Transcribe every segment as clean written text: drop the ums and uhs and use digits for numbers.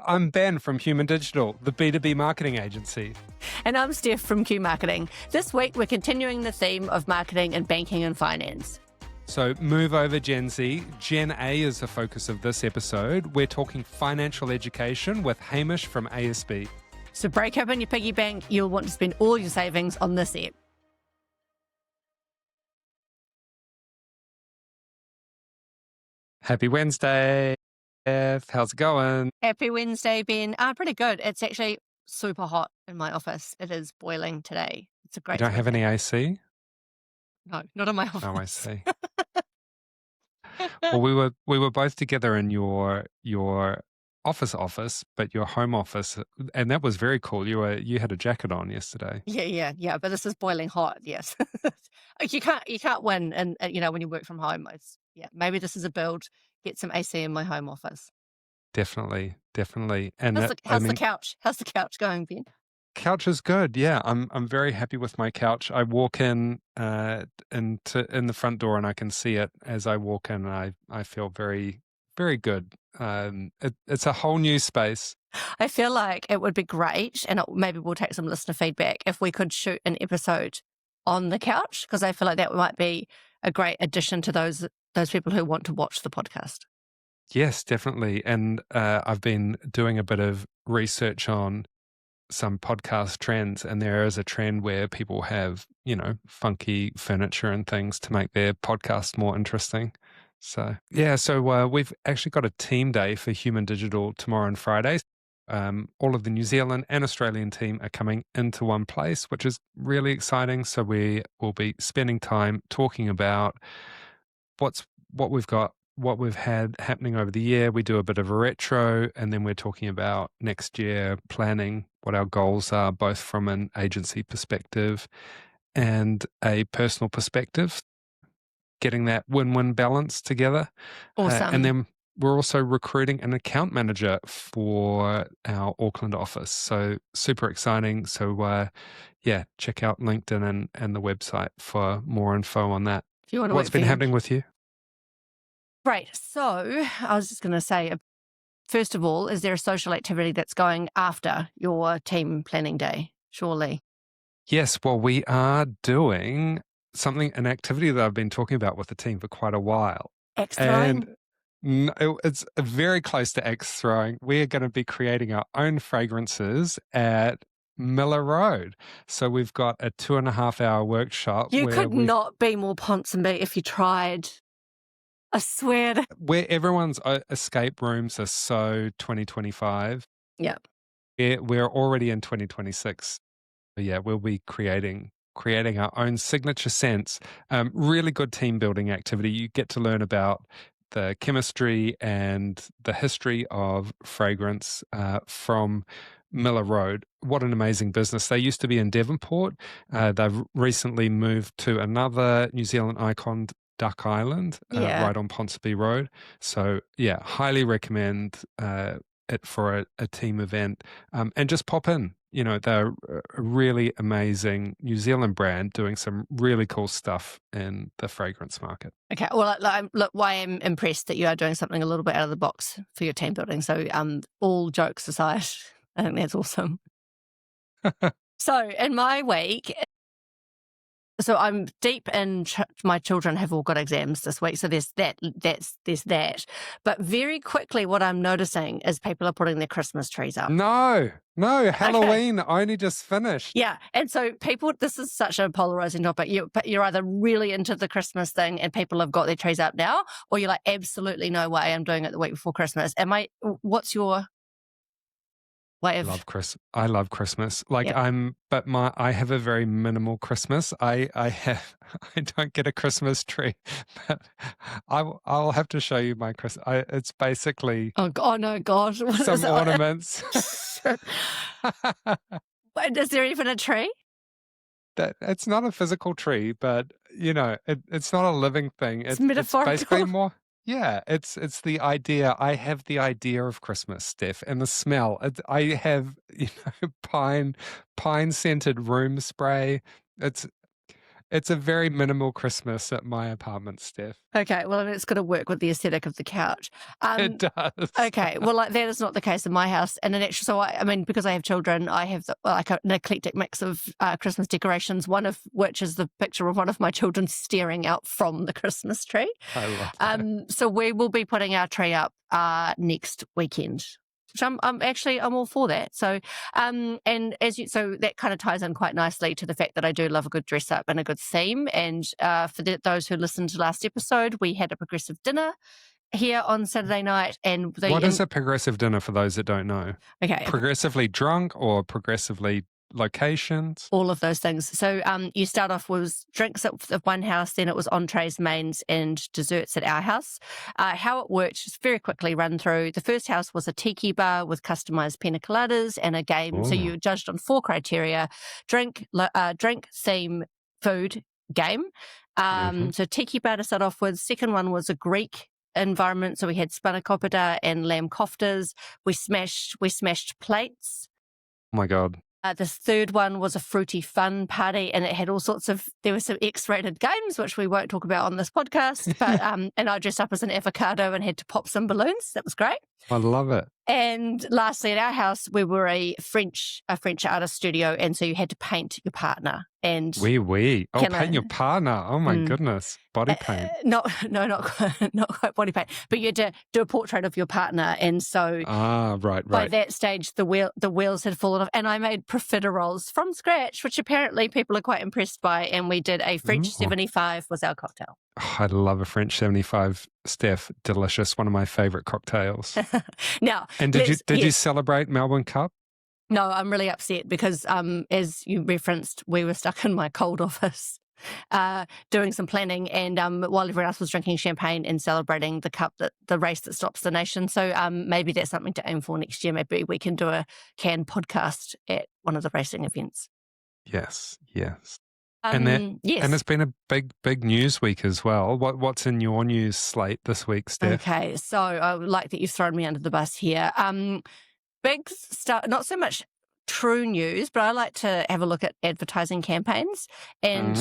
I'm Ben from Human Digital, the B2B marketing agency. And I'm Steph from Q Marketing. This week, we're continuing the theme of marketing in banking and finance. So move over Gen Z. Gen A is the focus of this episode. We're talking financial education with Hamish from ASB. So break open your piggy bank. You'll want to spend all your savings on this app. Happy Wednesday, Steph. How's it going? Happy Wednesday, Ben. Pretty good. It's actually super hot in my office. It is boiling today. It's a You great don't have any day. AC? No, not in my office. Oh, I see. Well, we were both together in your office, but your home office, and that was very cool. You had a jacket on yesterday. Yeah. But this is boiling hot. Yes, you can't win, and when you work from home, maybe this is a build. Get some AC in my home office. Definitely. And How's the couch? How's the couch going, Ben? couch is good. Yeah, I'm very happy with my couch. I walk in in the front door and I can see it as I walk in, and I feel very, very good. It's a whole new space. I feel like it would be great, and maybe we'll take some listener feedback if we could shoot an episode on the couch, because I feel like that might be a great addition to those people who want to watch the podcast. Yes, definitely. And I've been doing a bit of research on some podcast trends, and there is a trend where people have, funky furniture and things to make their podcast more interesting. So, we've actually got a team day for Human Digital tomorrow and Friday. All of the New Zealand and Australian team are coming into one place, which is really exciting. So we will be spending time talking about what we've got, what we've had happening over the year. We do a bit of a retro, and then we're talking about next year, planning what our goals are, both from an agency perspective and a personal perspective, getting that win-win balance together. Awesome. And then we're also recruiting an account manager for our Auckland office. So super exciting. So check out LinkedIn and the website for more info on that. If you want to What's been happening with you? Right. So I was just going to say, first of all, is there a social activity that's going after your team planning day? Surely. Yes. Well, we are doing an activity that I've been talking about with the team for quite a while. Axe throwing? And it's very close to axe throwing. We're going to be creating our own fragrances at Miller Road. So we've got a 2.5-hour workshop. You could not be more Ponsonby if you tried. I swear. Where everyone's escape rooms are so 2025. Yeah. We're already in 2026. But yeah, we'll be creating our own signature scents. Really good team building activity. You get to learn about the chemistry and the history of fragrance from Miller Road. What an amazing business. They used to be in Devonport. They've recently moved to another New Zealand icon, Duck Island, right on Ponsonby Road. So yeah, highly recommend it for a team event. And just pop in. They're a really amazing New Zealand brand doing some really cool stuff in the fragrance market. Okay. Well, look, why I'm impressed that you are doing something a little bit out of the box for your team building. So all jokes aside, I think that's awesome. So in my week, so I'm deep in, my children have all got exams this week. So there's that. But very quickly, what I'm noticing is people are putting their Christmas trees up. No, Halloween only just finished. Yeah. And so this is such a polarizing topic. You're either really into the Christmas thing and people have got their trees up now, or you're like, absolutely no way, I'm doing it the week before Christmas. What's your way of... I love Christmas. I have a very minimal Christmas. I don't get a Christmas tree, but I'll have to show you my Christmas. It's basically no, God, some ornaments. But is there even a tree? It's not a physical tree, but it's not a living thing. It's metaphorical. It's basically more. Yeah, it's the idea. I have the idea of Christmas, Steph, and the smell. I have pine scented room spray. It's a very minimal Christmas at my apartment, Steph. Okay, well, it's got to work with the aesthetic of the couch. It does. Okay, well, like that is not the case in my house. And an extra, so I mean, because I have children, I have like an eclectic mix of Christmas decorations. One of which is the picture of one of my children staring out from the Christmas tree. I love that. So we will be putting our tree up next weekend. Which I'm all for that. So, and so that kind of ties in quite nicely to the fact that I do love a good dress up and a good theme. And for those who listened to last episode, we had a progressive dinner here on Saturday night. And what is a progressive dinner for those that don't know? Okay, progressively drunk or progressively locations? All of those things. So you start off with drinks at one house, then it was entrees, mains, and desserts at our house. How it worked, just very quickly run through. The first house was a tiki bar with customized pina coladas and a game. Ooh. So you judged on 4 criteria: drink, theme, food, game. So tiki bar to start off with. Second one was a Greek environment. So we had spanakopita and lamb koftas. We smashed plates. Oh my God. The third one was a fruity fun party, and it had all sorts of, there were some X-rated games, which we won't talk about on this podcast, but and I dressed up as an avocado and had to pop some balloons. That was great. I love it. And lastly, at our house, we were a French artist studio, and so you had to paint your partner. And paint your partner. Oh my goodness, body paint. Not quite body paint, but you had to do a portrait of your partner. And so, right. By that stage, the wheels had fallen off, and I made profiteroles from scratch, which apparently people are quite impressed by. And we did a French 75 was our cocktail. Oh, I love a French 75, Steph. Delicious. One of my favorite cocktails. Now, and did you celebrate Melbourne Cup? No, I'm really upset because, as you referenced, we were stuck in my cold office doing some planning, and while everyone else was drinking champagne and celebrating the cup, the race that stops the nation. So maybe that's something to aim for next year. Maybe we can do a CAN podcast at one of the racing events. Yes. Yes. And it's been a big news week as well. What's in your news slate this week, Steph? Okay, so I like that you've thrown me under the bus here. Big stuff, not so much true news, but I like to have a look at advertising campaigns. And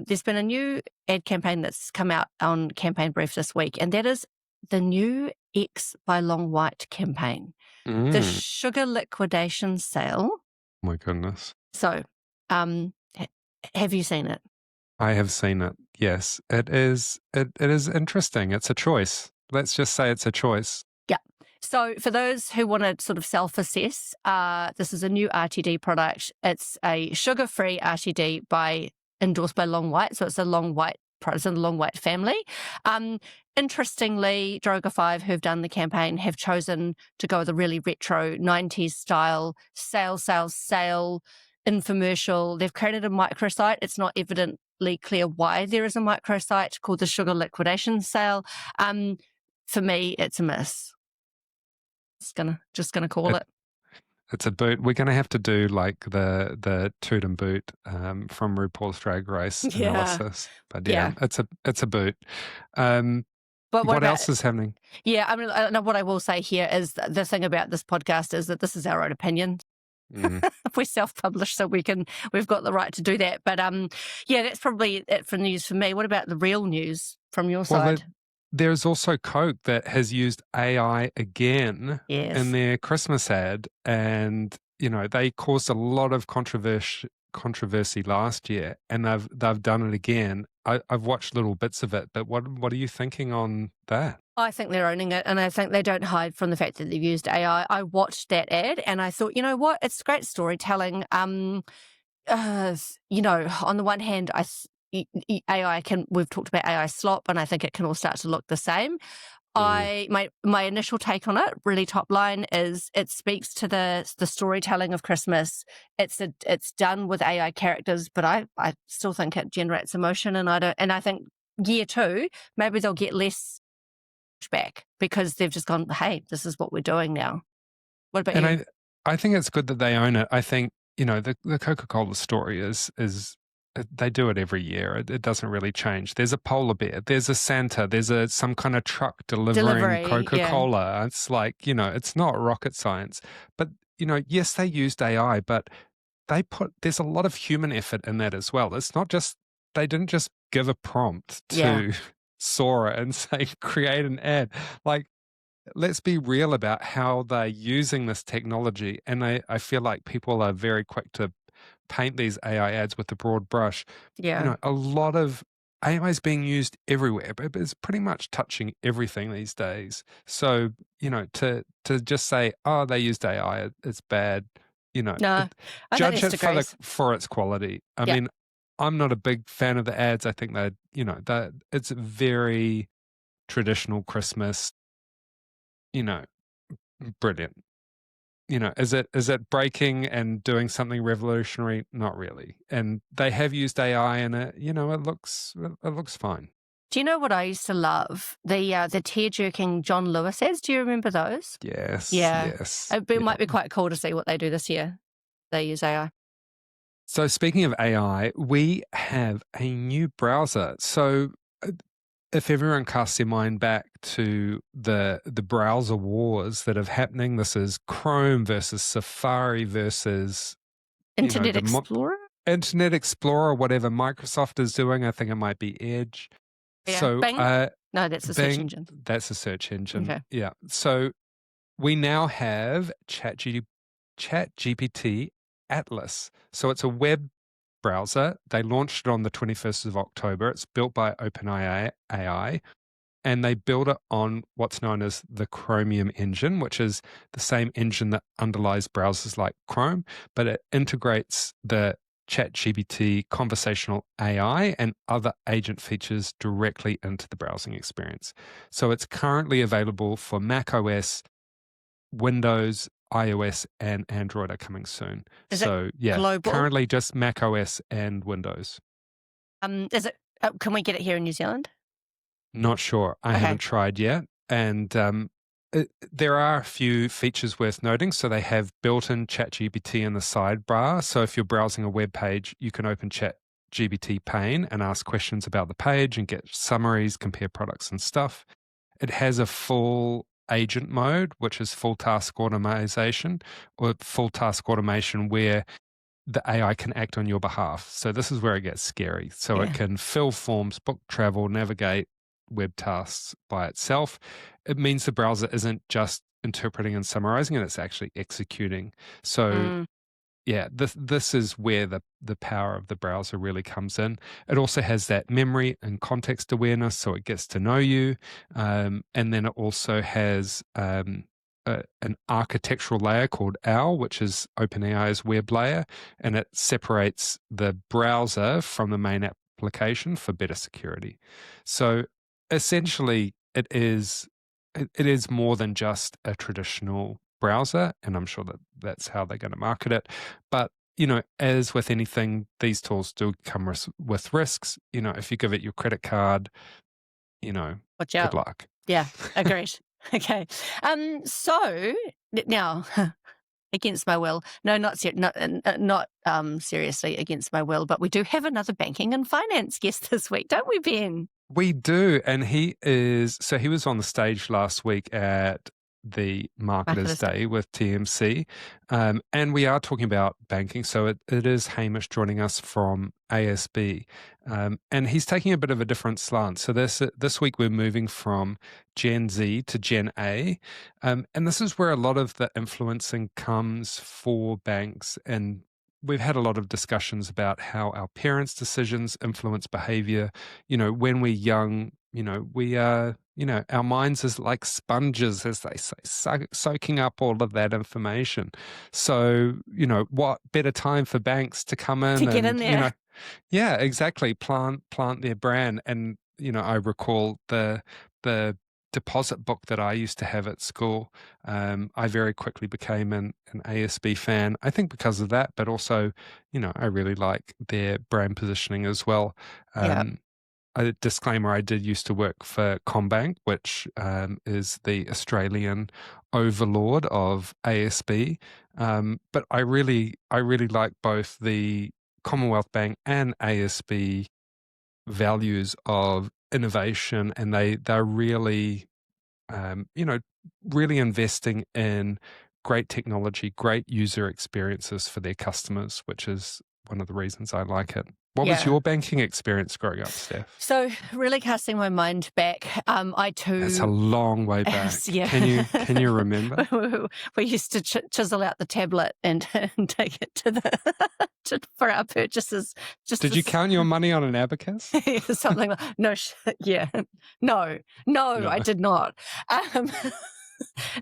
there's been a new ad campaign that's come out on Campaign Brief this week, and that is the new X by Long White campaign, the sugar liquidation sale. Oh my goodness. So, have you seen it? I have seen it. Yes, it is. It is interesting. It's a choice. Let's just say it's a choice. Yeah. So for those who want to sort of self-assess, this is a new RTD product. It's a sugar-free RTD endorsed by Long White. So it's a Long White product in the Long White family. Interestingly, Droga 5, who've done the campaign, have chosen to go with a really retro 90s style sale infomercial. They've created a microsite. It's not evidently clear why there is a microsite called the Sugar Liquidation Sale. For me, it's a miss. Just gonna call it. It's a boot. We're going to have to do like the toot and boot from RuPaul's Drag Race analysis. But yeah, it's a boot. But what else is happening? Yeah, I mean, what I will say here is the thing about this podcast is that this is our own opinion. We're self-published, so we've got the right to do that. But yeah, that's probably it for news for me. What about the real news from your side? There's also Coke that has used AI again in their Christmas ad, and they caused a lot of controversy last year, and they've done it again. I've watched little bits of it, but what are you thinking on that? I think they're owning it, and I think they don't hide from the fact that they've used AI. I watched that ad, and I thought, you know what? It's great storytelling. On the one hand, AI we've talked about AI slop, and I think it can all start to look the same. My initial take on it, really top line, is it speaks to the storytelling of Christmas. It's done with AI characters, but I still think it generates emotion, and I think year 2 maybe they'll get less back because they've just gone, hey, this is what we're doing now. What about you? I think it's good that they own it. I think the Coca-Cola story is they do it every year. It doesn't really change. There's a polar bear. There's a Santa. There's some kind of truck delivering Coca-Cola. Yeah. It's like, it's not rocket science. But, yes, they used AI, but there's a lot of human effort in that as well. It's not just they didn't just give a prompt Yeah. to Sora and say, create an ad. Like, let's be real about how they're using this technology. And I feel like people are very quick to paint these AI ads with a broad brush. Yeah. A lot of AI is being used everywhere, but it's pretty much touching everything these days. So, to just say, oh, they used AI, it's bad, No, I think judge there's it degrees. for its quality. I Yeah. mean, I'm not a big fan of the ads. I think that, that it's very traditional Christmas, brilliant. Is it breaking and doing something revolutionary? Not really. And they have used AI in it. It looks fine. Do you know what I used to love? The tear-jerking John Lewis ads. Do you remember those? Yes. Yeah. Yes. It might be quite cool to see what they do this year. They use AI. So speaking of AI, we have a new browser. So if everyone casts their mind back to the browser wars that are happening, this is Chrome versus Safari versus Internet Explorer? Internet Explorer, whatever Microsoft is doing. I think it might be Edge. Yeah. So Bing? No, that's a search Bing, engine. that's a search engine. Okay. Yeah. So we now have ChatGPT Atlas. So it's a web browser. They launched it on the 21st of October. It's built by OpenAI, and they build it on what's known as the Chromium engine, which is the same engine that underlies browsers like Chrome, but it integrates the ChatGPT conversational AI and other agent features directly into the browsing experience. So it's currently available for macOS, Windows, iOS, and Android are coming soon. Is it yeah, global? currently just macOS and Windows. Is it? Can we get it here in New Zealand? Not sure. I haven't tried yet. And there are a few features worth noting. So they have built-in ChatGPT in the sidebar. So if you're browsing a web page, you can open ChatGPT pane and ask questions about the page and get summaries, compare products and stuff. It has a full agent mode, which is full task automation where the AI can act on your behalf. So this is where it gets scary. So it can fill forms, book travel, navigate web tasks by itself. It means the browser isn't just interpreting and summarizing, and it's actually executing. So yeah, this is where the power of the browser really comes in. It also has that memory and context awareness, so it gets to know you. And then it also has an architectural layer called OWL, which is OpenAI's web layer, and it separates the browser from the main application for better security. So essentially, it is more than just a traditional browser, and I'm sure that that's how they're going to market it. But as with anything, these tools do come with risks. If you give it your credit card, watch out. Good luck. Yeah, agreed. Okay. So now, against my will, no, not seriously against my will, but we do have another banking and finance guest this week, don't we, Ben? We do, and he was on the stage last week at the Marketers Day with TMC, and we are talking about banking. So it is Hamish joining us from ASB, and he's taking a bit of a different slant. So this week we're moving from Gen Z to Gen A, and this is where a lot of the influencing comes for banks. And we've had a lot of discussions about how our parents' decisions influence behavior. When we're young, we are, our minds is like sponges, as they say, soaking up all of that information. So, what better time for banks to come in to get in there? Yeah, exactly. Plant their brand. And, I recall the deposit book that I used to have at school. I very quickly became an ASB fan, I think because of that, but also, I really like their brand positioning as well. A disclaimer, I did used to work for CommBank, which is the Australian overlord of ASB. But I really like both the Commonwealth Bank and ASB values of innovation, and they're really, really investing in great technology, great user experiences for their customers, which is one of the reasons I like it. What was Yeah. your banking experience growing up, Steph? So really casting my mind back, I too. That's a long way back. Yeah. Can you remember? We used to chisel out the tablet and, and take it to the for our purchases. Did you count your money on an abacus? Something like no, yeah, no, I did not.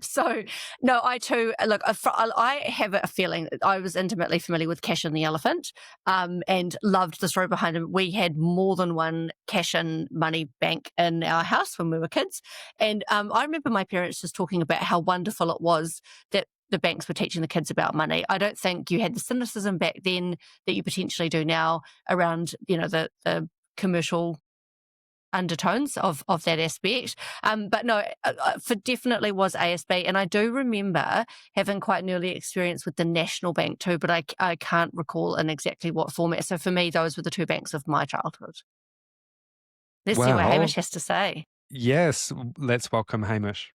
So, no, I too, look, I have a feeling that I was intimately familiar with Cash and the Elephant, and loved the story behind him. We had more than one cash and money bank in our house when we were kids. And I remember my parents just talking about how wonderful it was that the banks were teaching the kids about money. I don't think you had the cynicism back then that you potentially do now around, the commercial undertones of that aspect. But no, for definitely was ASB. And I do remember having quite an early experience with the National Bank too, but I can't recall in exactly what format. So for me, those were the two banks of my childhood. Let's see what Well, Hamish has to say. yes, let's welcome Hamish.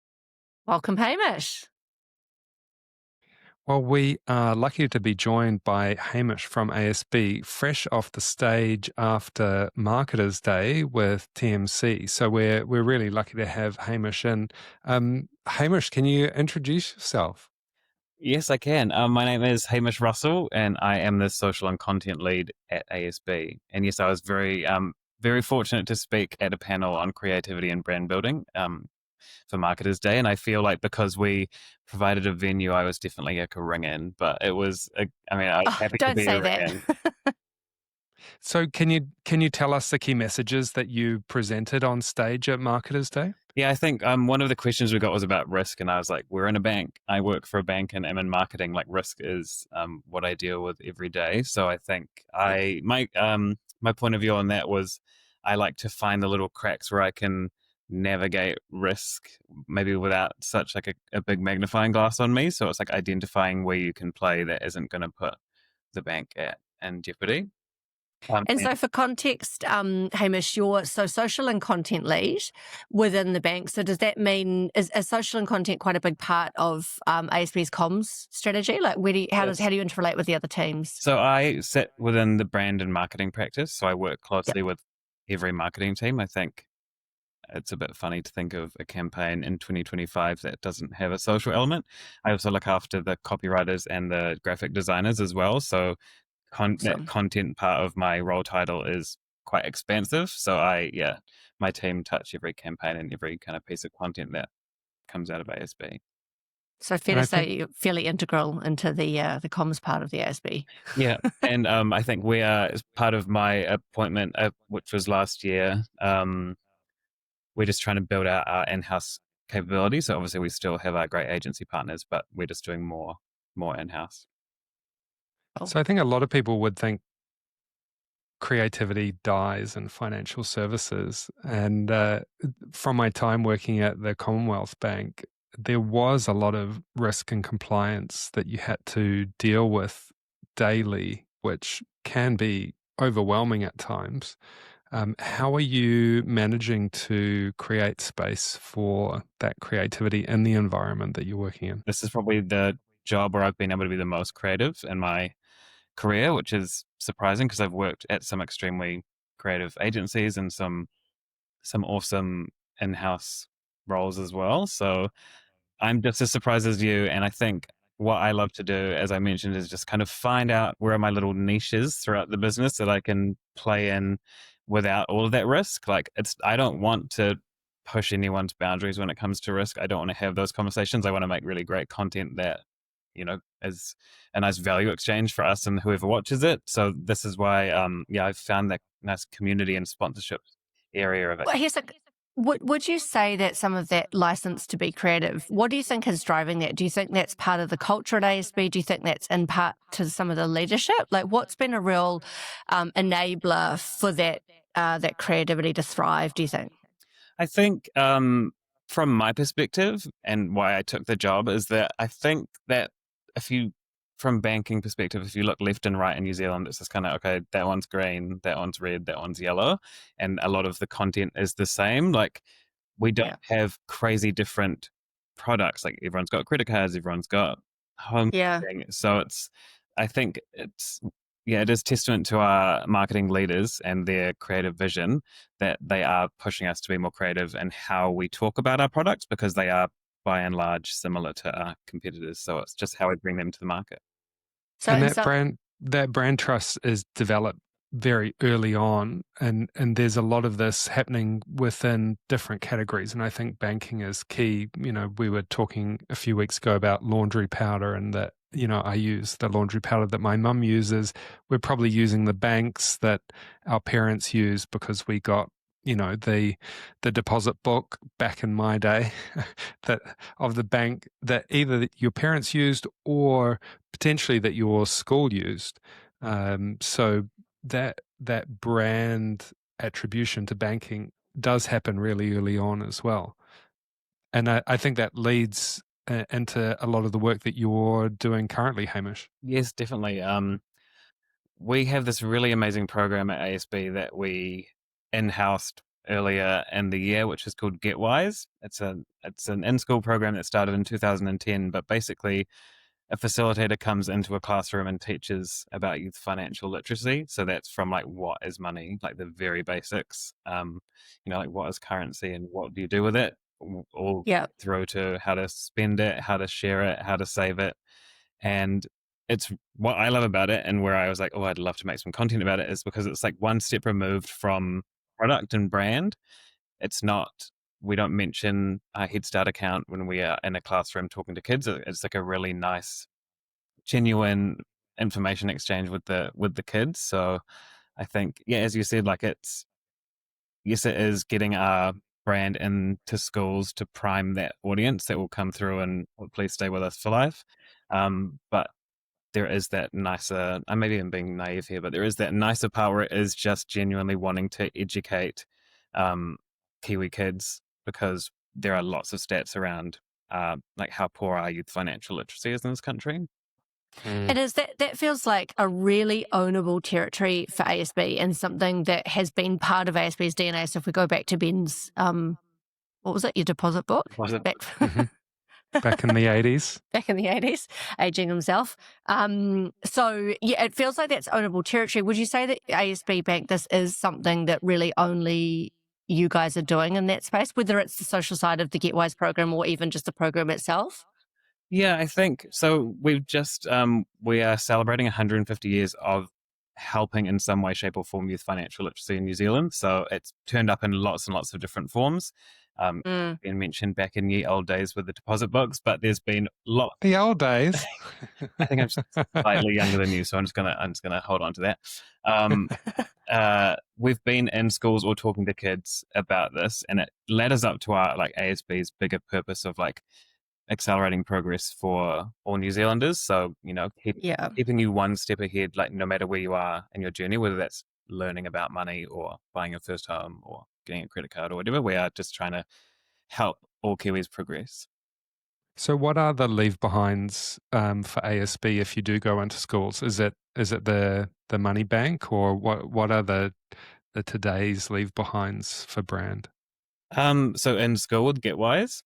Welcome, Hamish. Well, we are lucky to be joined by Hamish from ASB, fresh off the stage after Marketers Day with TMC. So we're really lucky to have Hamish in. Hamish, can you introduce yourself? Yes, I can. My name is Hamish Russell, and I am the social and content lead at ASB. And yes, I was very fortunate to speak at a panel on creativity and brand building for Marketers Day. And I feel like because we provided a venue, I was definitely a ring in. But it was, I was happy to be a ring in. So can you tell us the key messages that you presented on stage at Marketers Day? Yeah, I think one of the questions we got was about risk, and I was like, we're in a bank. I work for a bank and am in marketing. Like, risk is what I deal with every day. So I think my point of view on that was I like to find the little cracks where I can navigate risk, maybe without such like a big magnifying glass on me. So it's like identifying where you can play that isn't going to put the bank in jeopardy. And so for context, Hamish, you're social and content lead within the bank. So does that mean, is social and content quite a big part of ASB's comms strategy? Like how do you interrelate with the other teams? So I sit within the brand and marketing practice. So I work closely with every marketing team. I think it's a bit funny to think of a campaign in 2025 that doesn't have a social element. I also look after the copywriters and the graphic designers as well. So that content part of my role title is quite expansive. So my team touch every campaign and every kind of piece of content that comes out of ASB. So fair to say you're fairly integral into the comms part of the ASB. Yeah, and I think we are, as part of my appointment, which was last year, we're just trying to build out our in-house capability. So obviously we still have our great agency partners, but we're just doing more in-house. So I think a lot of people would think creativity dies in financial services. And from my time working at the Commonwealth Bank, there was a lot of risk and compliance that you had to deal with daily, which can be overwhelming at times. How are you managing to create space for that creativity in the environment that you're working in? This is probably the job where I've been able to be the most creative in my career, which is surprising because I've worked at some extremely creative agencies and some awesome in-house roles as well. So I'm just as surprised as you. And I think what I love to do, as I mentioned, is just kind of find out where are my little niches throughout the business that I can play in without all of that risk. Like I don't want to push anyone's boundaries when it comes to risk. I don't want to have those conversations. I want to make really great content that is a nice value exchange for us and whoever watches it. So this is why, I've found that nice community and sponsorship area of it. Well, would you say that some of that license to be creative, what do you think is driving that? Do you think that's part of the culture at ASB? Do you think that's in part to some of the leadership? Like what's been a real enabler for that creativity to thrive, do you think? I think from my perspective and why I took the job is that I think that from banking perspective, if you look left and right in New Zealand, it's just kind of, okay, that one's green, that one's red, that one's yellow. And a lot of the content is the same. Like we don't have crazy different products. Like everyone's got credit cards, everyone's got home. So I think it is testament to our marketing leaders and their creative vision that they are pushing us to be more creative in how we talk about our products, because they are by and large similar to our competitors. So it's just how we bring them to the market. So And instead, that brand trust is developed very early on, and there's a lot of this happening within different categories, and I think banking is key. You know, we were talking a few weeks ago about laundry powder, and that, you know, I use the laundry powder that my mum uses. We're probably using the banks that our parents use because we got, you know, the deposit book back in my day that of the bank that either your parents used or potentially that your school used. So that brand attribution to banking does happen really early on as well. And I think that leads into a lot of the work that you're doing currently, Hamish. Yes, definitely. We have this really amazing program at ASB that we in-housed earlier in the year, which is called GetWise. It's an in-school program that started in 2010, but basically a facilitator comes into a classroom and teaches about youth financial literacy. So that's from like, what is money, like the very basics, like what is currency and what do you do with it, all through to how to spend it, how to share it, how to save it. And it's what I love about it, and where I was like, oh, I'd love to make some content about it, is because it's like one step removed from product and brand. It's not, we don't mention a Head Start account when we are in a classroom talking to kids. It's like a really nice, genuine information exchange with the kids. So I think, as you said, like it is getting our brand into schools to prime that audience that will come through and please stay with us for life. But there is that nicer, I maybe I'm being naive here, but there is that nicer part where it is just genuinely wanting to educate Kiwi kids, because there are lots of stats around like how poor our youth financial literacy is in this country. It is that feels like a really ownable territory for ASB, and something that has been part of ASB's DNA. So if we go back to Ben's, what was it, your deposit book? Back in the 80s. Back in the 80s, aging himself. So it feels like that's ownable territory. Would you say that ASB Bank, this is something that really only you guys are doing in that space, whether it's the social side of the GetWise program or even just the program itself? Yeah, I think so. We've just we are celebrating 150 years of helping in some way, shape, or form youth financial literacy in New Zealand. So it's turned up in lots and lots of different forms. Been mentioned back in the old days with the deposit books, but there's been lots. The old days. I think I'm slightly younger than you, so I'm just gonna hold on to that. We've been in schools or talking to kids about this, and it led us up to our like ASB's bigger purpose of like accelerating progress for all New Zealanders. So, keeping you one step ahead, like no matter where you are in your journey, whether that's learning about money or buying your first home or getting a credit card or whatever, we are just trying to help all Kiwis progress. So what are the leave behinds for ASB if you do go into schools? Is it the money bank, or what are the today's leave behinds for brand? So in school with GetWise,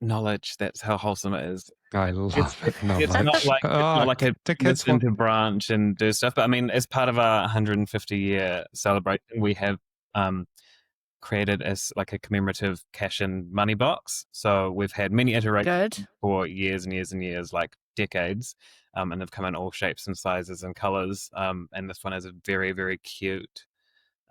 knowledge, that's how wholesome it is. I love knowledge. It's not like a kids want to branch and do stuff, but I mean, as part of our 150-year celebration, we have created as like a commemorative cash and money box. So we've had many iterations for years and years and years, like decades, and they've come in all shapes and sizes and colors. And this one is a very, very cute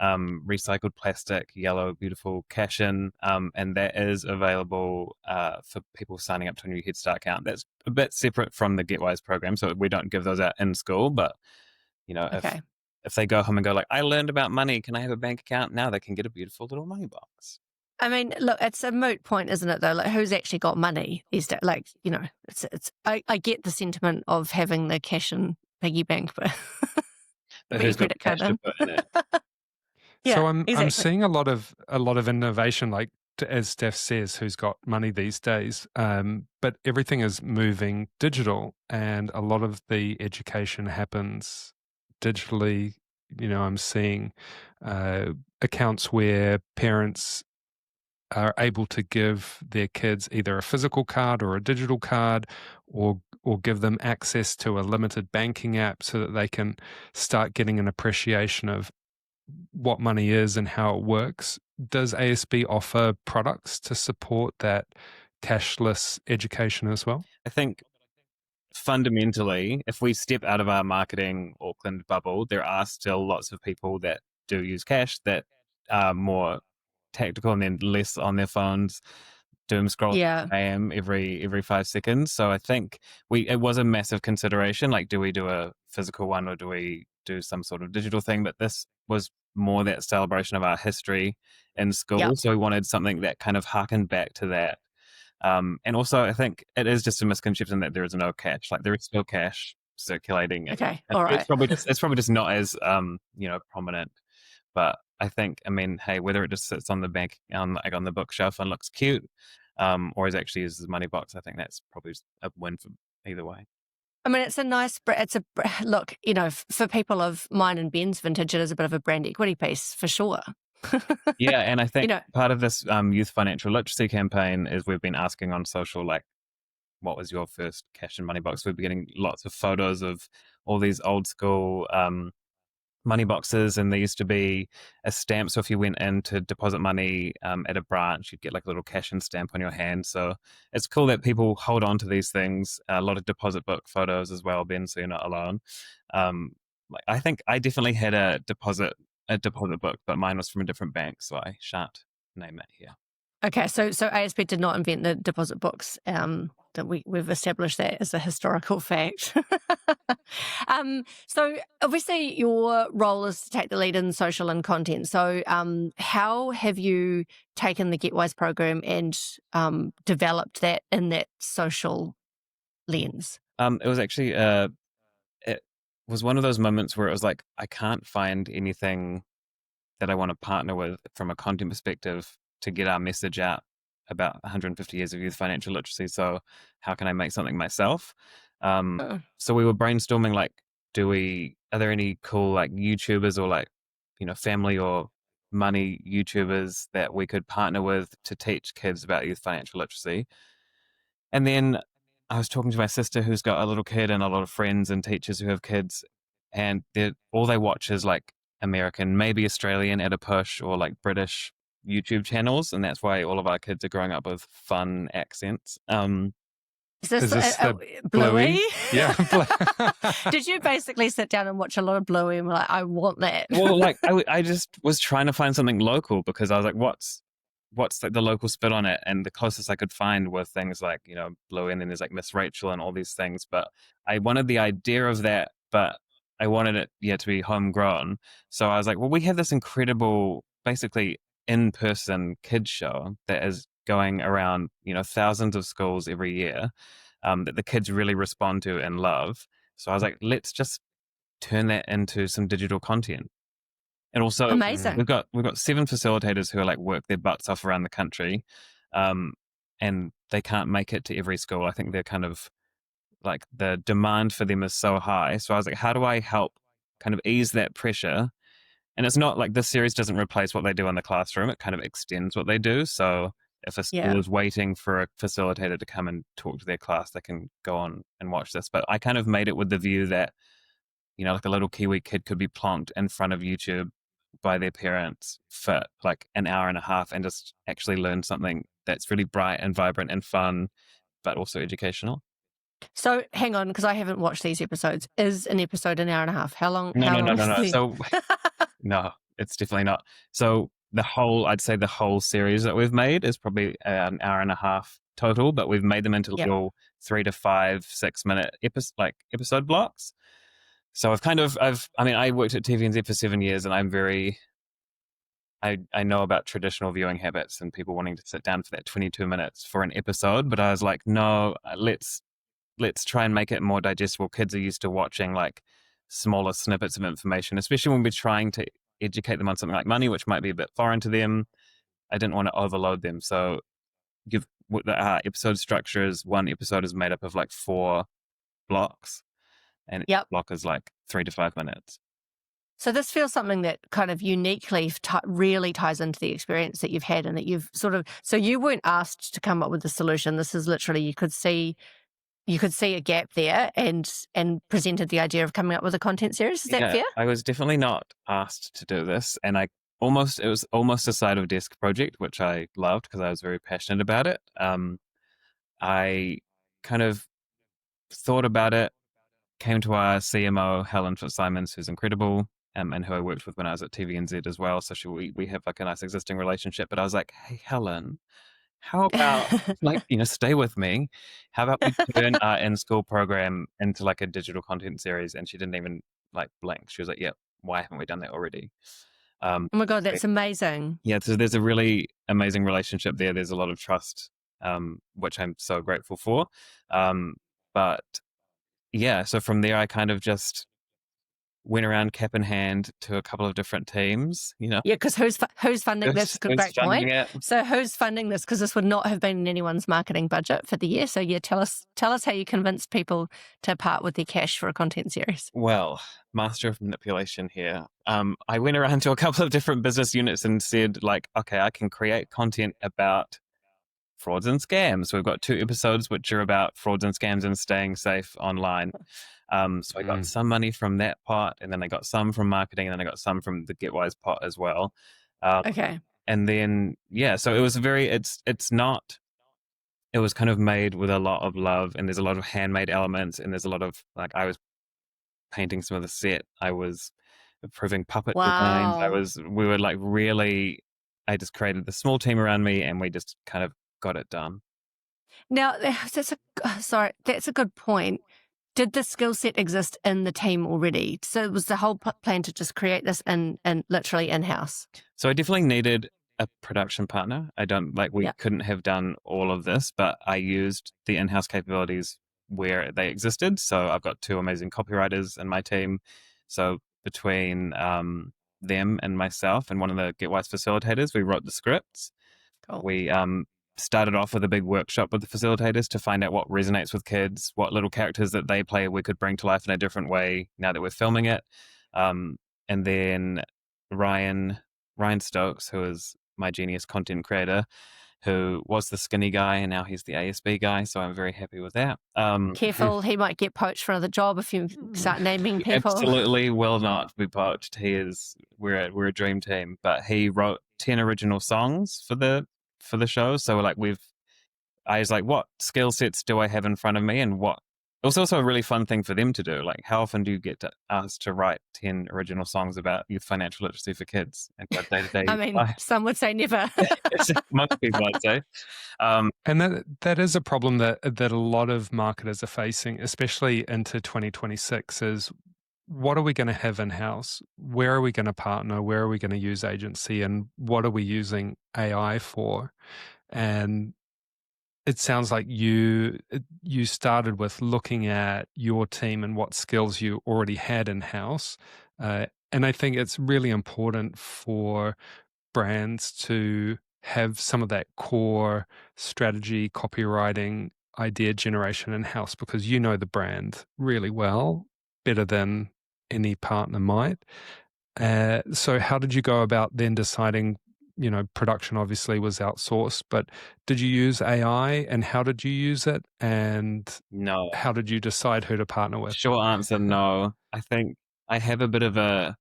recycled plastic, yellow, beautiful cash in, and that is available for people signing up to a new Head Start account. That's a bit separate from the GetWise program, so we don't give those out in school, but if they go home and go like, I learned about money, can I have a bank account? Now they can get a beautiful little money box. I mean, look, it's a moot point, isn't it, though? Like, who's actually got money? I get the sentiment of having the cash and piggy bank, but who's got cash to put in it? So I'm seeing a lot of innovation, like as Steph says, who's got money these days. But everything is moving digital, and a lot of the education happens digitally. I'm seeing accounts where parents are able to give their kids either a physical card or a digital card, or or give them access to a limited banking app so that they can start getting an appreciation of what money is and how it works. Does ASB offer products to support that cashless education as well? I think fundamentally, if we step out of our marketing Auckland bubble, there are still lots of people that do use cash that are more tactical and then less on their phones, doom scroll AM every 5 seconds. So I think it was a massive consideration. Like, do we do a physical one or do we do some sort of digital thing? But this was more that celebration of our history in school. Yep. So we wanted something that kind of harkened back to that. And also, I think it is just a misconception that there is no cash. Like, there is still cash circulating. Okay, all right. It's probably just not as prominent. But I think, I mean, hey, whether it just sits on the bank on the bookshelf and looks cute, or is actually used as a money box, I think that's probably a win for either way. I mean, it's a nice, look, for people of mine and Ben's vintage, it is a bit of a brand equity piece for sure. Yeah, and I think part of this youth financial literacy campaign is we've been asking on social, like, what was your first cash and money box? We've been getting lots of photos of all these old school money boxes, and there used to be a stamp. So if you went in to deposit money at a branch, you'd get like a little cash and stamp on your hand. So it's cool that people hold on to these things. A lot of deposit book photos as well, Ben, so you're not alone. I think I definitely had a deposit book, but mine was from a different bank, so I shan't name it here. Okay, so ASB did not invent the deposit books. That we've established that as a historical fact. So obviously your role is to take the lead in social and content. So how have you taken the GetWise program and developed that in that social lens? It was actually it was one of those moments where it was like, I can't find anything that I want to partner with from a content perspective to get our message out about 150 years of youth financial literacy. So how can I make something myself? So we were brainstorming, like, are there any cool like YouTubers or like, family or money YouTubers that we could partner with to teach kids about youth financial literacy? And then I was talking to my sister who's got a little kid and a lot of friends and teachers who have kids, and all they watch is like American, maybe Australian at a push, or like British YouTube channels, and that's why all of our kids are growing up with fun accents. Is this the Bluey? Yeah. Did you basically sit down and watch a lot of Bluey and were like, I want that? Well, like I just was trying to find something local because I was like, what's like the local spin on it? And the closest I could find were things like, Bluey, and then there's like Miss Rachel and all these things. But I wanted the idea of that, but I wanted it to be homegrown. So I was like, well, we have this incredible, basically in-person kids show that is going around, thousands of schools every year, that the kids really respond to and love. So I was like, let's just turn that into some digital content. And also, amazing. We've got 7 facilitators who are like work their butts off around the country, and they can't make it to every school. I think they're kind of like, the demand for them is so high. So I was like, how do I help kind of ease that pressure? And it's not like this series doesn't replace what they do in the classroom. It kind of extends what they do. So if a school is waiting for a facilitator to come and talk to their class, they can go on and watch this. But I kind of made it with the view that, like a little Kiwi kid could be plonked in front of YouTube by their parents for like an hour and a half and just actually learn something that's really bright and vibrant and fun, but also educational. So hang on, because I haven't watched these episodes. Is an episode an hour and a half? How long? No. So no, it's definitely not. So I'd say the whole series that we've made is probably an hour and a half total, but we've made them into little 3 to 5, 6 minute episode blocks. So I worked at TVNZ for 7 years, and I know about traditional viewing habits and people wanting to sit down for that 22 minutes for an episode, but I was like, no, let's try and make it more digestible. Kids are used to watching like smaller snippets of information, especially when we're trying to educate them on something like money, which might be a bit foreign to them. I didn't want to overload them. So the episode structure is, one episode is made up of like 4 blocks, and each block is like 3 to 5 minutes. So this feels something that kind of uniquely really ties into the experience that you've had, and that you've so you weren't asked to come up with the solution. This is literally, you could see, you could see a gap there and presented the idea of coming up with a content series. Is that fair? I was definitely not asked to do this, and it was almost a side of desk project, which I loved because I was very passionate about it. I kind of thought about it, came to our CMO, Helen Fitzsimons, who's incredible, and who I worked with when I was at TVNZ as well. So we have like a nice existing relationship. But I was like, hey, Helen, how about stay with me? How about we turn our in-school program into like a digital content series? And she didn't even like blink. She was like, yeah, why haven't we done that already? Oh my God, that's amazing. Yeah, so there's a really amazing relationship there. There's a lot of trust, which I'm so grateful for. But yeah, so from there, I kind of just went around cap in hand to a couple of different teams, Yeah, because who's funding this? Great point. So who's funding this? Because this would not have been in anyone's marketing budget for the year. So yeah, tell us how you convinced people to part with their cash for a content series. Well, master of manipulation here. I went around to a couple of different business units and said, like, okay, I can create content about frauds and scams. We've got 2 episodes which are about frauds and scams and staying safe online. So I got some money from that pot, and then I got some from marketing, and then I got some from the GetWise pot as well. Okay. And then, yeah, so it was it was kind of made with a lot of love, and there's a lot of handmade elements, and there's a lot of, like, I was painting some of the set. I was approving puppet designs. We were like really, I just created the small team around me, and we just kind of got it done. Now, that's a good point. Did the skill set exist in the team already? So was the whole plan to just create this and literally in-house? So I definitely needed a production partner. We couldn't have done all of this, but I used the in-house capabilities where they existed. So I've got 2 amazing copywriters in my team. So between them and myself and one of the GetWise facilitators, we wrote the scripts. Cool. We started off with a big workshop with the facilitators to find out what resonates with kids, what little characters that they play we could bring to life in a different way now that we're filming it. And then Ryan Stokes, who is my genius content creator, who was the skinny guy and now he's the ASB guy, so I'm very happy with that. Careful, he might get poached for another job if you start naming people. Absolutely will not be poached. We're a dream team, but he wrote 10 original songs for the show. So like I was like, what skill sets do I have in front of me, and what? It was also a really fun thing for them to do. Like, how often do you get asked to write 10 original songs about youth financial literacy for kids and day-to-day? I mean, some would say never. Most people, I'd say. And that is a problem that a lot of marketers are facing, especially into 2026, is what are we going to have in-house? Where are we going to partner? Where are we going to use agency? And what are we using AI for? And it sounds like you started with looking at your team and what skills you already had in-house. And I think it's really important for brands to have some of that core strategy, copywriting, idea generation in-house, because you know the brand really well, better than any partner might. So how did you go about then deciding, production obviously was outsourced, but did you use AI, and how did you use it? And no, how did you decide who to partner with? Short answer, no. I think I have a bit of a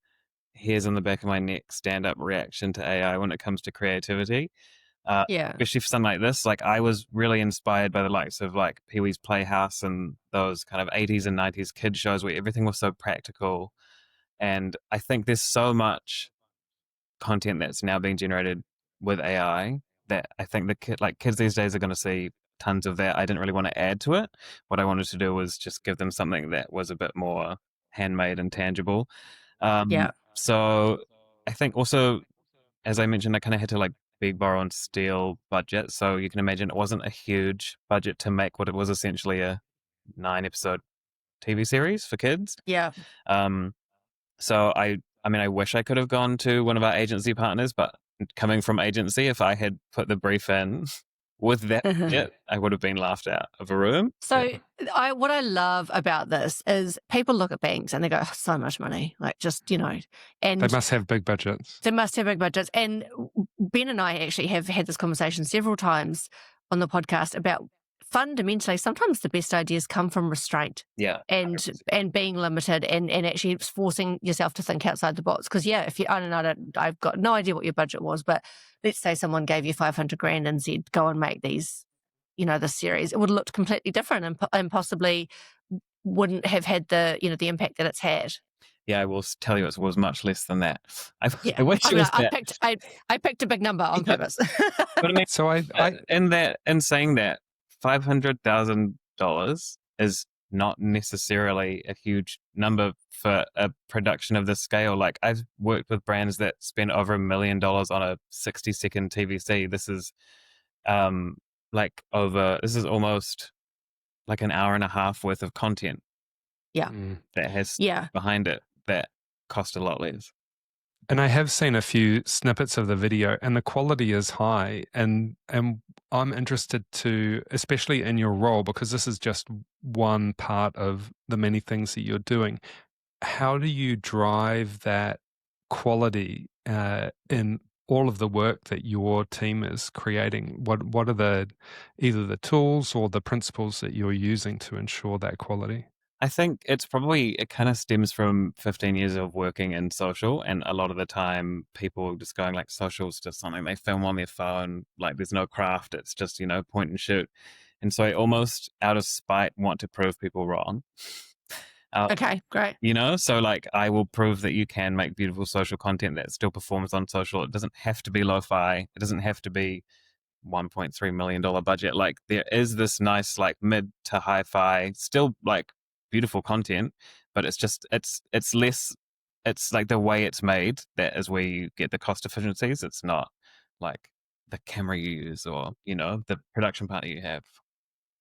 hairs on the back of my neck stand-up reaction to AI when it comes to creativity. Especially for something like this. Like, I was really inspired by the likes of like Pee-wee's Playhouse and those kind of 80s and 90s kid shows where everything was so practical. And I think there's so much content that's now being generated with AI that I think kids these days are going to see tons of that. I didn't really want to add to it. What I wanted to do was just give them something that was a bit more handmade and tangible. So I think also, as I mentioned, I kind of had to like beg, borrow, and steal budget. So you can imagine it wasn't a huge budget to make what it was essentially a 9-episode TV series for kids. Yeah. So I wish I could have gone to one of our agency partners, but coming from agency, if I had put the brief in with that budget, I would have been laughed out of a room. So what I love about this is people look at banks and they go, oh, so much money, like just, and they must have big budgets. They must have big budgets. And Ben and I actually have had this conversation several times on the podcast about fundamentally, sometimes the best ideas come from restraint. Yeah. And 100%. and being limited and actually forcing yourself to think outside the box. Because if you, I don't know, I've got no idea what your budget was, but let's say someone gave you 500 grand and said, go and make these, this series, it would have looked completely different and possibly wouldn't have had the, the impact that it's had. Yeah, I will tell you it was much less than that. I Yeah, wish it was that. I picked a big number on purpose. But I mean, So in saying that, $500,000 is not necessarily a huge number for a production of this scale. Like, I've worked with brands that spend over $1 million on a 60-second TVC. This is this is almost like an hour and a half worth of content. Yeah. That has behind it that cost a lot less. And I have seen a few snippets of the video, and the quality is high. And I'm interested to, especially in your role, because this is just one part of the many things that you're doing. How do you drive that quality in all of the work that your team is creating? What are either the tools or the principles that you're using to ensure that quality? I think it kind of stems from 15 years of working in social, and a lot of the time people just going like social's just something they film on their phone, like there's no craft, it's just, point and shoot. And so I almost out of spite want to prove people wrong. Okay, great. So like I will prove that you can make beautiful social content that still performs on social. It doesn't have to be lo-fi. It doesn't have to be $1.3 million budget. Like there is this nice like mid to hi-fi, still like beautiful content, but it's less, it's like the way it's made that is where you get the cost efficiencies. It's not like the camera you use or the production partner you have.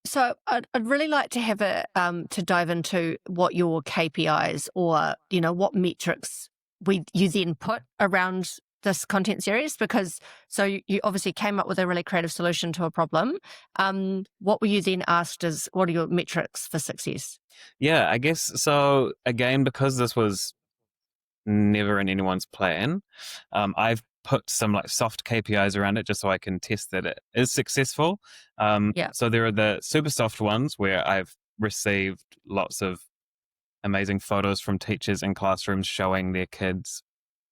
So I'd really like to have to dive into what your KPIs or what metrics you then put around this content series, because you obviously came up with a really creative solution to a problem. What were you then asked is, what are your metrics for success? Yeah, I guess so. Again, because this was never in anyone's plan, I've put some like soft KPIs around it just so I can test that it is successful. So there are the super soft ones where I've received lots of amazing photos from teachers in classrooms showing their kids,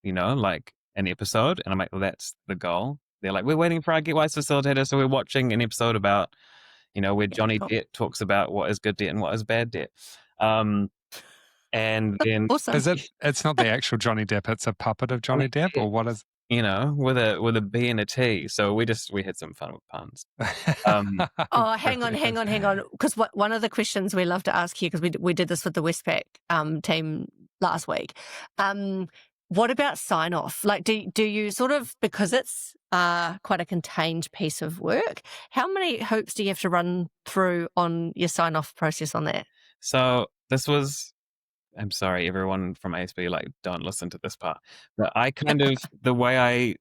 like an episode. And I'm like, well, that's the goal. They're like, we're waiting for our GetWise facilitator. So we're watching an episode about, where Johnny Depp talks about what is good debt and what is bad debt. And then awesome. It's not the actual Johnny Depp, it's a puppet of Johnny Depp, or what is? With a B and a T. So we had some fun with puns. Oh, hang on. Because one of the questions we love to ask here, because we did this with the Westpac team last week. What about sign off? Like, do you sort of, because it's quite a contained piece of work, how many hoops do you have to run through on your sign off process on that? So this was, I'm sorry, everyone from ASB, like, don't listen to this part. But I kind of, the way I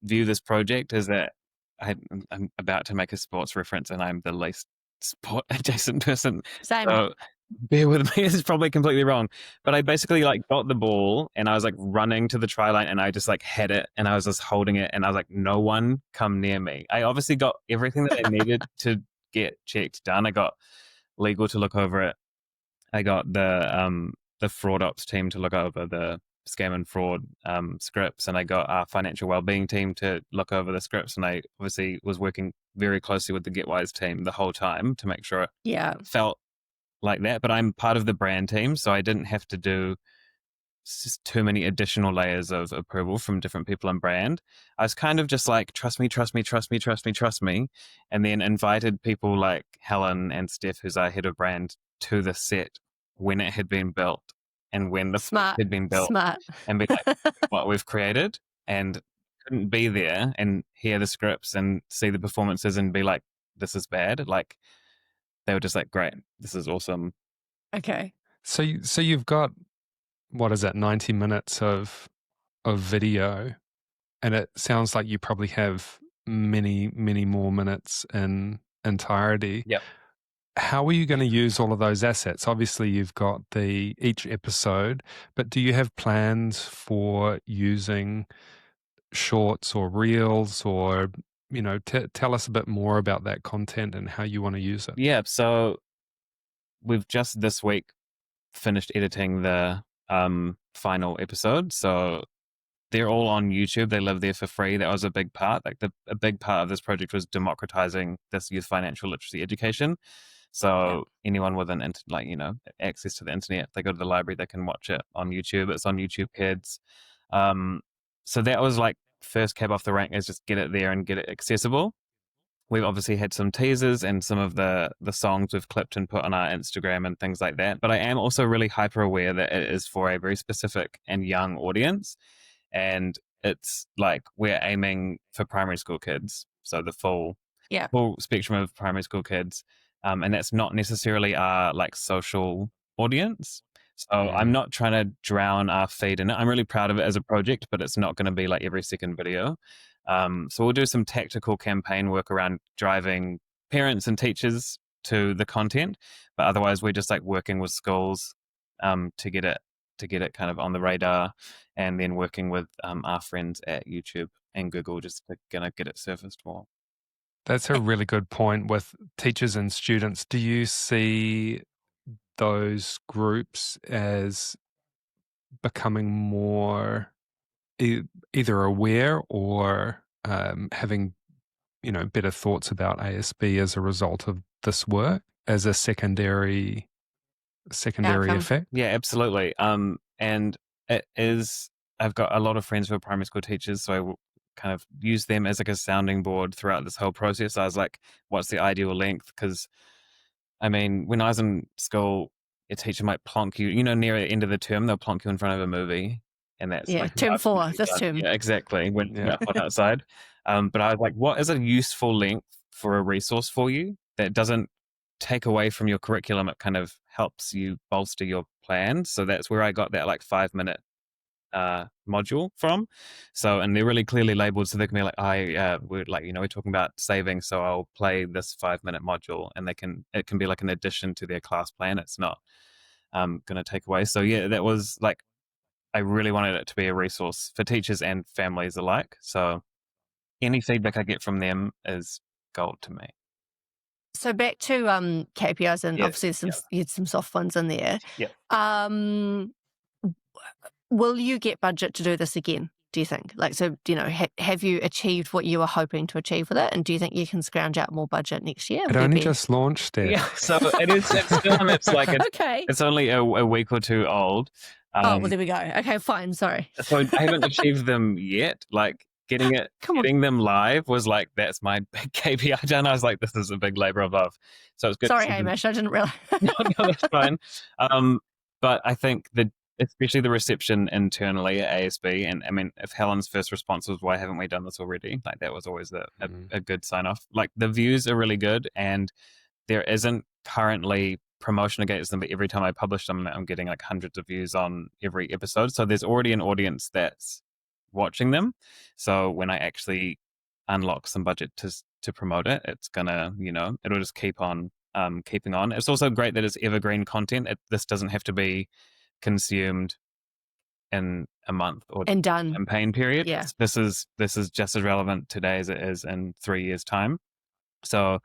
view this project is that I'm about to make a sports reference and I'm the least sport adjacent person. Same. So bear with me, this is probably completely wrong. But I basically like got the ball and I was like running to the try line and I just like had it and I was just holding it and I was like, no one come near me. I obviously got everything that I needed to get checked done. I got legal to look over it. I got the fraud ops team to look over the scam and fraud scripts, and I got our financial wellbeing team to look over the scripts, and I obviously was working very closely with the GetWise team the whole time to make sure it felt like that. But I'm part of the brand team, so I didn't have to do just too many additional layers of approval from different people in brand. I was kind of just like, trust me, and then invited people like Helen and Steph, who's our head of brand, to the set when it had been built and when the had been built, and be like, what we've created, and couldn't be there and hear the scripts and see the performances and be like, this is bad. Like, they were just like, great, this is awesome. Okay. So you've got, what is that, 90 minutes of video, and it sounds like you probably have many more minutes in entirety. Yep. How are you going to use all of those assets? Obviously, you've got each episode, but do you have plans for using shorts or reels or tell us a bit more about that content and how you want to use it. Yeah, so we've just this week finished editing the final episode. So they're all on YouTube. They live there for free. That was a big part. Like a big part of this project was democratizing this youth financial literacy education. So anyone with an access to the internet, if they go to the library, they can watch it on YouTube. It's on YouTube Kids. So that was like first cab off the rank, is just get it there and get it accessible. We've obviously had some teasers and some of the songs we've clipped and put on our Instagram and things like that. But I am also really hyper aware that it is for a very specific and young audience. And it's like we're aiming for primary school kids. So the full spectrum of primary school kids. And that's not necessarily our like social audience. So I'm not trying to drown our feed in it. I'm really proud of it as a project, but it's not going to be like every second video. So we'll do some tactical campaign work around driving parents and teachers to the content, but otherwise we're just like working with schools to get it kind of on the radar, and then working with our friends at YouTube and Google just to gonna get it surfaced more. That's a really good point with teachers and students. Do you see those groups as becoming more either aware or having better thoughts about ASB as a result of this work as a secondary effect? Yeah, absolutely. And it is, I've got a lot of friends who are primary school teachers, so I will kind of use them as like a sounding board throughout this whole process. I was like, what's the ideal length? Because I mean, when I was in school, a teacher might plonk you, near the end of the term, they'll plonk you in front of a movie. And that's like term 4, this term. Yeah, exactly. When put outside. But I was like, what is a useful length for a resource for you that doesn't take away from your curriculum? It kind of helps you bolster your plan. So that's where I got that like 5-minute module from. So, and they're really clearly labeled, so they can be like, we're like, we're talking about saving, so I'll play this 5-minute module, and it can be like an addition to their class plan. It's not going to take away. So yeah, that was like, I really wanted it to be a resource for teachers and families alike. So any feedback I get from them is gold to me. So back to KPIs, and obviously you had some soft ones in there. Yeah. Will you get budget to do this again, do you think? Like, so, have you achieved what you were hoping to achieve with it? And do you think you can scrounge out more budget next year? It only just launched, Steph. Yeah, so it's still, it's like, it's only a week or two old. Well, there we go. Okay, fine, sorry. So I haven't achieved them yet. Like, getting them live was like, that's my big KPI done. I was like, this is a big labor of love. So it's good. Sorry, Hamish, I didn't realize. No, that's fine. But I think especially the reception internally at ASB, and I mean, if Helen's first response was, why haven't we done this already? Like, that was always a good sign off. Like, the views are really good, and there isn't currently promotion against them, but every time I publish them, I'm getting like hundreds of views on every episode. So there's already an audience that's watching them. So when I actually unlock some budget to promote it, it's gonna, it'll just keep on keeping on. It's also great that it's evergreen content. This doesn't have to be consumed in a month or and done campaign period. Yeah. This is just as relevant today as it is in 3 years' time. So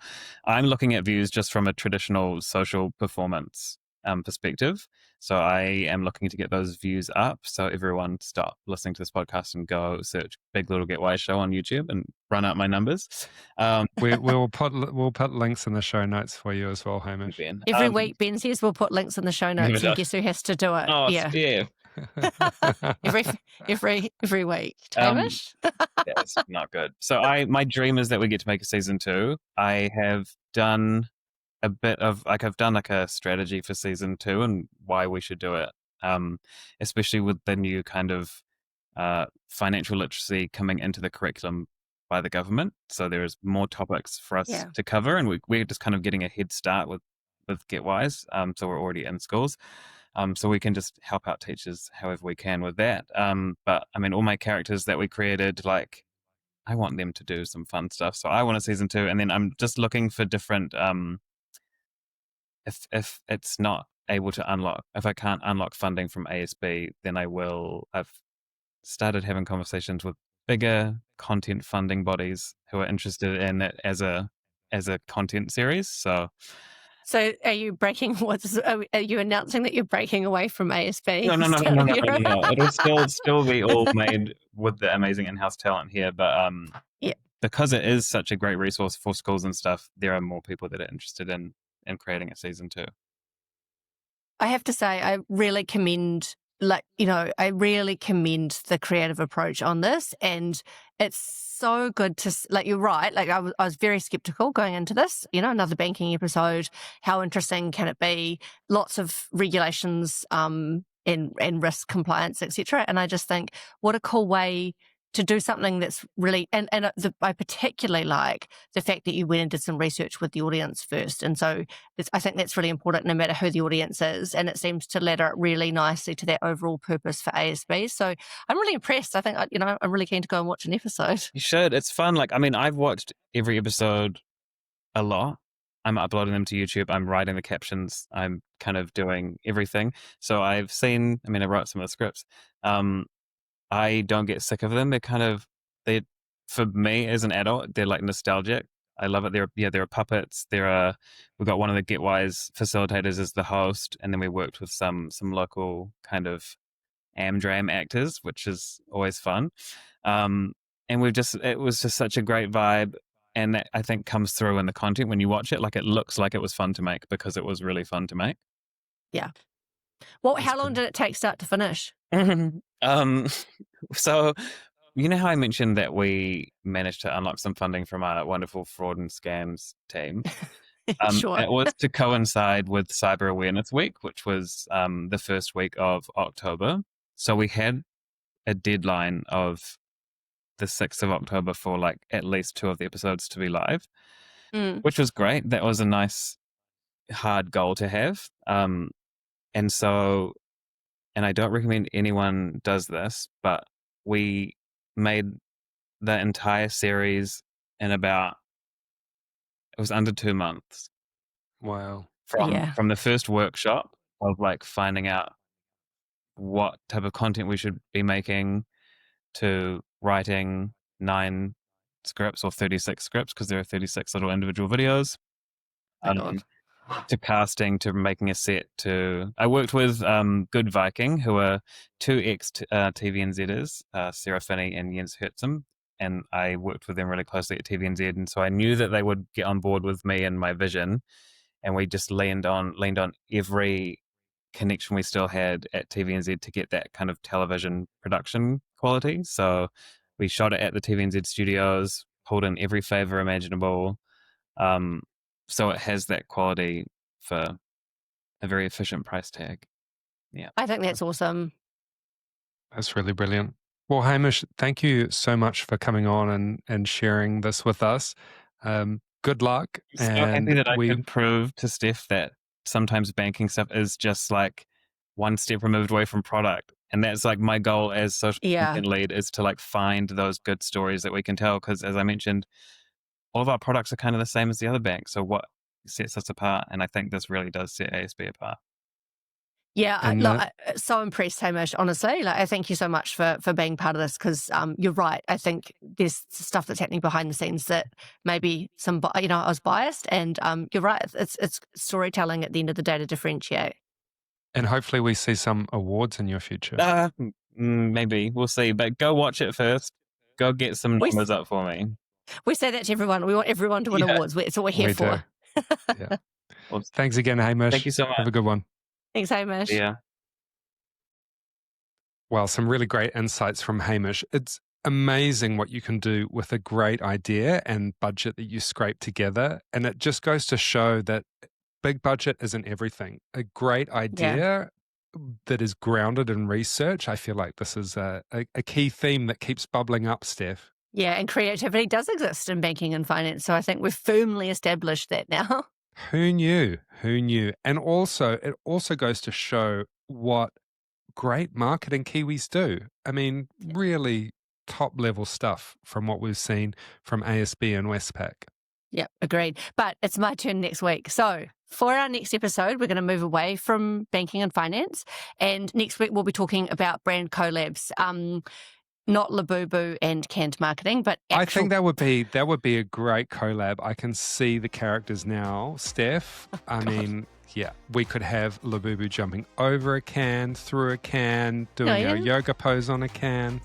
I'm looking at views just from a traditional social performance perspective. So I am looking to get those views up. So everyone stop listening to this podcast and go search Big Little GetWise Show on YouTube and run out my numbers. We'll put links in the show notes for you as well, Hamish. Ben. Every week, Ben says we'll put links in the show notes, and guess who has to do it? Oh, yeah. every week, Hamish. That's not good. So my dream is that we get to make a season 2. I have done a bit of I've done like a strategy for season 2 and why we should do it, especially with the new kind of financial literacy coming into the curriculum by the government. So there's more topics for us to cover, and we're just kind of getting a head start with GetWise. So we're already in schools. So we can just help out teachers however we can with that. But I mean, all my characters that we created, like, I want them to do some fun stuff. So I want a season 2, and then I'm just looking for different. If it's not able to unlock, if I can't unlock funding from ASB, then I will. I've started having conversations with bigger content funding bodies who are interested in it as a content series. So are you breaking? Are you announcing that you're breaking away from ASB? No. It'll still be all made with the amazing in-house talent here, but Yeah. because it is such a great resource for schools and stuff, there are more people that are interested in creating a season 2. I have to say, I really commend the creative approach on this, and it's so good to, you're right. I was very skeptical going into this, another banking episode. How interesting can it be? Lots of regulations, and risk compliance, etc. And I just think, what a cool way to do something that's really, I particularly like the fact that you went and did some research with the audience first. And so I think that's really important no matter who the audience is. And it seems to ladder really nicely to that overall purpose for ASB. So I'm really impressed. I think, I'm really keen to go and watch an episode. You should. It's fun. I've watched every episode a lot. I'm uploading them to YouTube. I'm writing the captions. I'm kind of doing everything. So I wrote some of the scripts. I don't get sick of them. For me as an adult, they're nostalgic. I love it. There are puppets. We've got one of the GetWise facilitators as the host, and then we worked with some local kind of Amdram actors, which is always fun. And it was just such a great vibe, and that I think comes through in the content when you watch it. It looks like it was fun to make because it was really fun to make. Yeah. Well, how long did it take start to finish? So, you know how I mentioned that we managed to unlock some funding from our wonderful fraud and scams team? Sure. It was to coincide with Cyber Awareness Week, which was the first week of October. So we had a deadline of the 6th of October for at least 2 of the episodes to be live, which was great. That was a nice hard goal to have. And I don't recommend anyone does this, but we made the entire series in it was under 2 months. Wow. From the first workshop of finding out what type of content we should be making to writing 9 scripts or 36 scripts, because there are 36 little individual videos. To casting, to making a set, I worked with Good Viking, who are 2 ex-TVNZers, Sarah Finney and Jens Hertzum, and I worked with them really closely at TVNZ, and so I knew that they would get on board with me and my vision, and we just leaned on every connection we still had at TVNZ to get that kind of television production quality. So we shot it at the TVNZ studios, pulled in every favor imaginable. So it has that quality for a very efficient price tag. Yeah. I think that's awesome. That's really brilliant. Well, Hamish, thank you so much for coming on and sharing this with us. Good luck. I'm so happy that I could prove to Steph that sometimes banking stuff is just one step removed away from product. And that's my goal as social content lead, is to find those good stories that we can tell. Because as I mentioned, all of our products are kind of the same as the other banks. So what sets us apart? And I think this really does set ASB apart. Yeah, I'm so impressed, Hamish, honestly. I thank you so much for being part of this, because you're right. I think there's stuff that's happening behind the scenes that maybe I was biased, and you're right. It's storytelling at the end of the day to differentiate. And hopefully we see some awards in your future. Maybe. We'll see. But go watch it first. Go get some numbers up for me. We say that to everyone. We want everyone to win awards. It's what we're here for. Yeah. Well, thanks again, Hamish. Thank you so much. Have a good one. Thanks, Hamish. Yeah. Well, some really great insights from Hamish. It's amazing what you can do with a great idea and budget that you scrape together. And it just goes to show that big budget isn't everything. A great idea that is grounded in research. I feel like this is a key theme that keeps bubbling up, Steph. Yeah, and creativity does exist in banking and finance. So I think we've firmly established that now. Who knew? Who knew? And it also goes to show what great marketing Kiwis do. I mean, really top level stuff from what we've seen from ASB and Westpac. Yep, agreed. But it's my turn next week. So for our next episode, we're going to move away from banking and finance. And next week, we'll be talking about brand collabs. not Labubu and canned marketing, but I think that would be a great collab. I can see the characters now, Steph. I mean, yeah, we could have Labubu jumping over a can, through a can, doing our yoga pose on a can.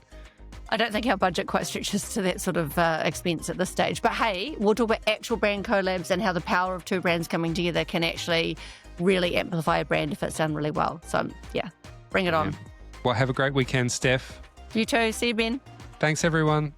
I don't think our budget quite stretches to that sort of expense at this stage. But hey, we'll talk about actual brand collabs and how the power of two brands coming together can actually really amplify a brand if it's done really well. So yeah, bring it on. Well, have a great weekend, Steph. You too. See you, Ben. Thanks, everyone.